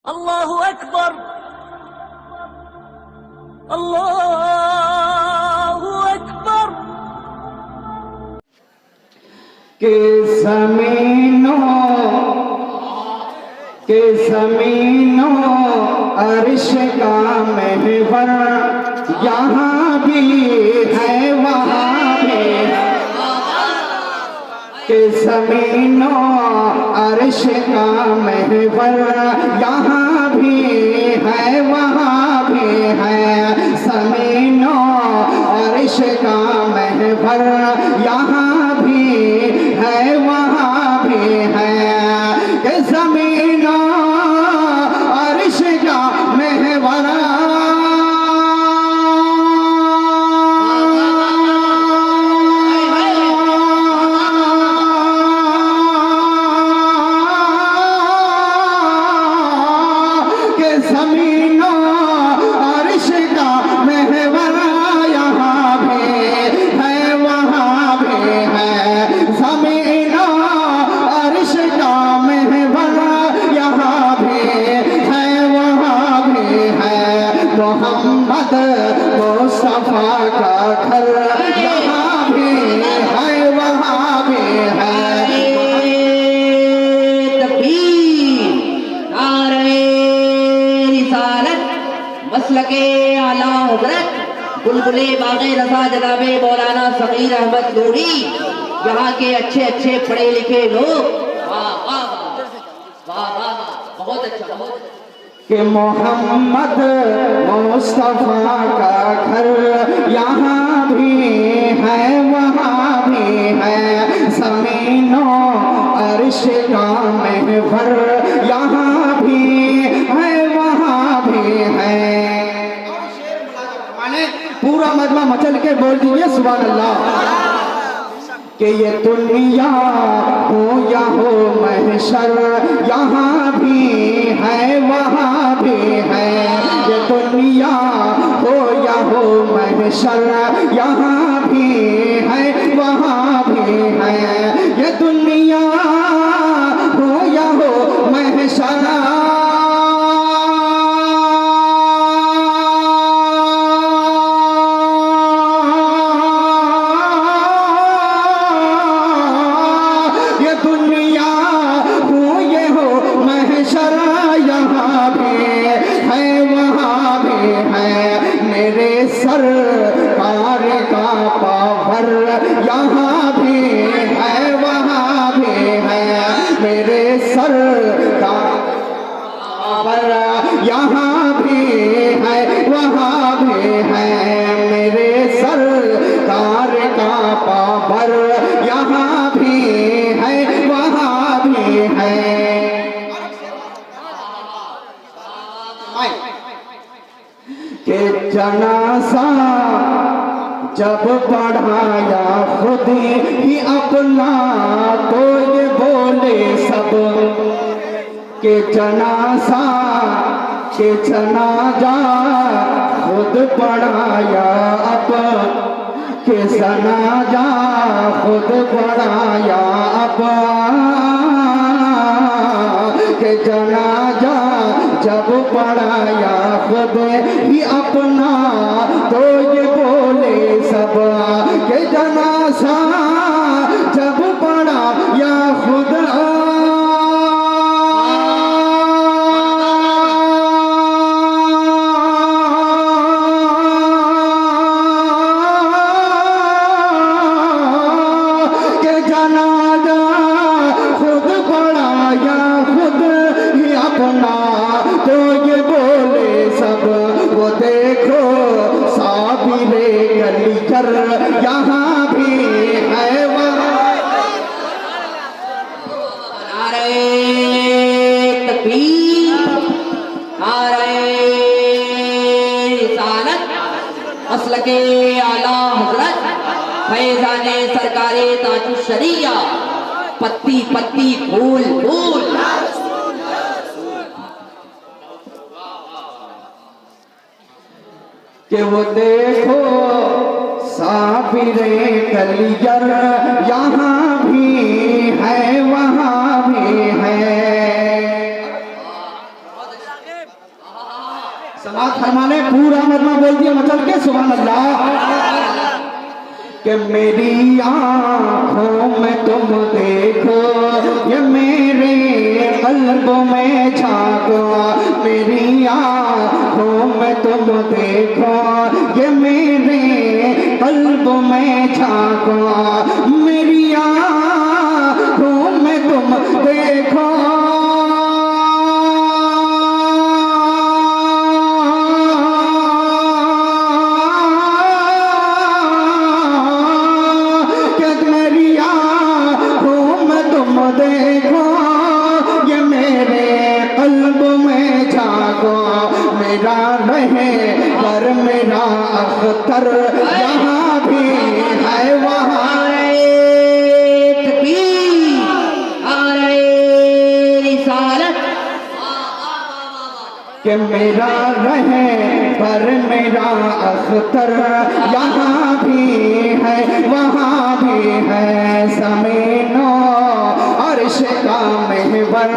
अल्लाहु अकबर, अल्लाहु अकबर। के ज़मीनों अर्श का महवर यहाँ भी है वहाँ भी, के ज़मीनों अर्श का महवर यहाँ भी है वहाँ भी है, ज़मीनों अर्श का महवर यहाँ भी है वहाँ भी है, के ज़मीनों अर्श का महवर मोहम्मद मुस्तफा का घर यहाँ भी है वहाँ भी है। तकबीर, नारे रिसालत, मसलके आला हज़रत बुलबुले बाग़े रज़ा जनाबे मौलाना समीर अहमद नूरी, यहाँ के अच्छे अच्छे पढ़े लिखे लोग। वाह वाह वाह वाह, बहुत अच्छा बहुत अच्छा। कि मोहम्मद मुस्तफा का घर यहाँ भी है वहाँ भी है, ज़मीनों अर्श का महवर यहाँ भी है वहाँ भी है। माने पूरा मजमा मचल के बोल दीजिए सुभान अल्लाह। कि ये दुनिया हो या हो महशर यहाँ भी है वहाँ भी है, ये दुनिया हो या हो महशर यहाँ भी है वहाँ भी है, ये दुनिया हो या हो महशर सरकार का पावर यहाँ भी है वहाँ भी है, मेरे सरकार पावर यहाँ भी है वहाँ भी है, मेरे सरकार का पावर यहाँ भी है वहाँ भी है। कि जनासा जब पढ़ाया खुद ही अपना तो ये बोले सब, कि जनासा के जनाजा खुद पढ़ाया अब, कि जनाजा खुद पढ़ाया अब, कि जनाजा जब पढ़ाया खुद ही अपना तो ये बोले सब, कि जनाजा जब पढ़ा या खुद के जनाजा खुद पढ़ा या खुद ही अपना तो ये बोले सब, वो देखो साबिरे कलीकर यहाँ भी है वहाँ। नारे तकबीर, नारे रिसालत, मसलके आला हज़रत फैज़ाने सरकारे ताजुश शरिया, पत्ती पत्ती फूल फूल। कि वो देखो साबिरे कलियर यहाँ भी है वहाँ भी है, समाज फरमाने पूरा मजमा बोल दिया मचल के सुभान अल्लाह कि मेरी आँखों में तुम देखो ये मेरे कल्ब में झांको मेरी आँखों में तुम देखो ये मेरे कल्ब में झांको मेरी आँखों में तुम देखो देखो ये मेरे कल्ब में झांको मेरा रहे पर मेरा अख्तर यहाँ भी है वहाँ कि मेरा रहे पर मेरा अख्तर यहाँ भी है वहाँ भी है समीनो अर्श का महवर